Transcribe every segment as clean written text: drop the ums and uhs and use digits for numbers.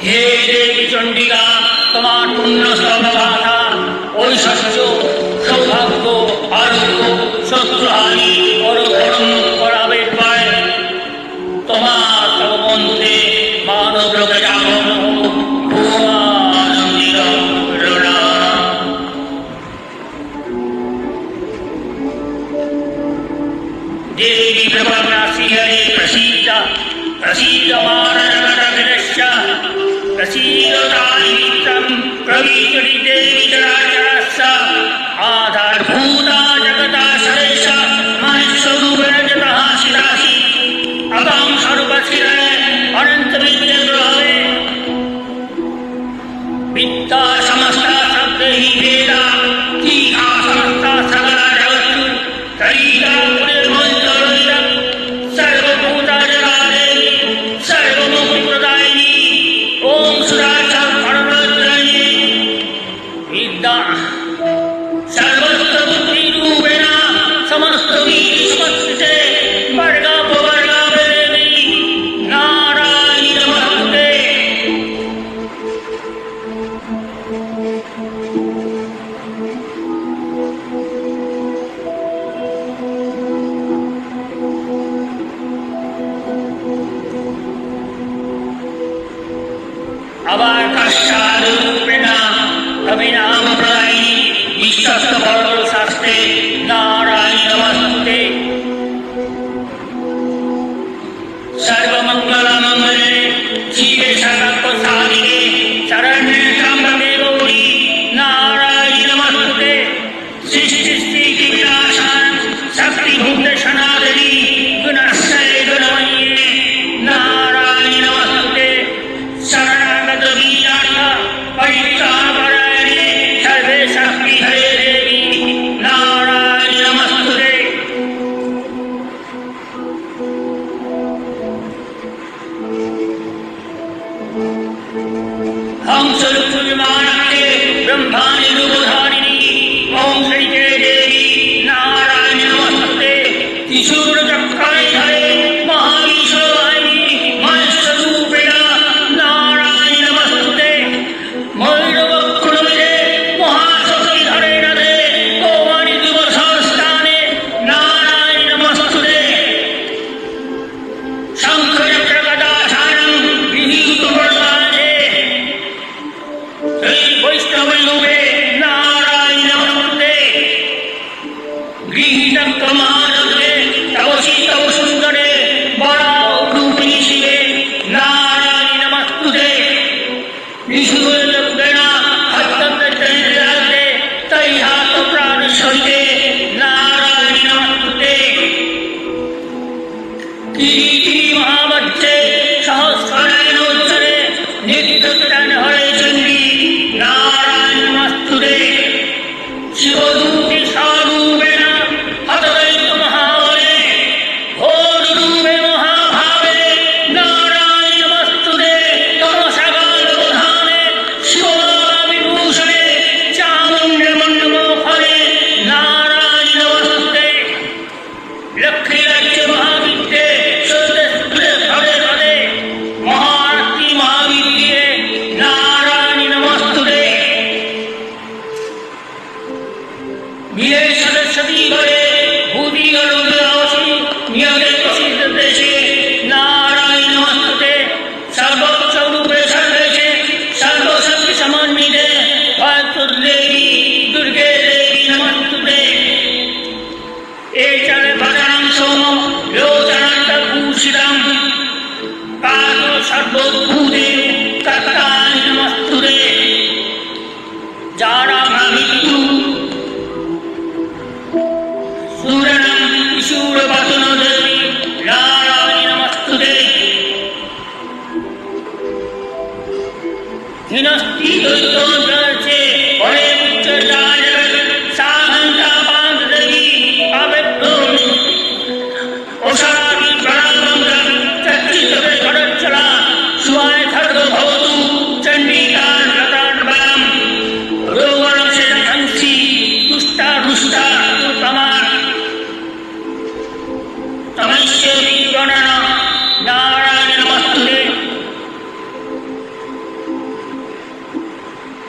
हे देवी चंडिका তোমার পুণ্য স্তবগাথা ঐশ্বর্য সৌভাগ্য আরোগ্য শত্রুহানি পরধর্ম করাবে পায় তোমার তব মন্ত্রে মানব লোকে জাগরণ ভুবনানন্দিত রণা। देवी प्रभवनासी हरे प्रसीद प्रसीद माननगरश्च प्रसीदतानि नित्यं प्रवीतरि देवी चराचरस्य आधारभूता जगदाश्रयश्च मनुष्यरूपेण जतः शिरासि अहं सर्वशिरे अनन्तविद्याग्रहे विद्या समस्ता शब्दैः वेदा तीहा समस्ता सकला जगत्सु तरीका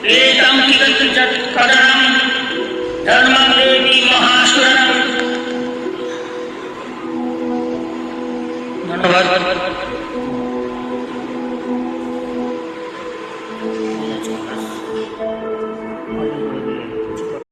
एतं किगत कदनं धर्मं देवी महासुरं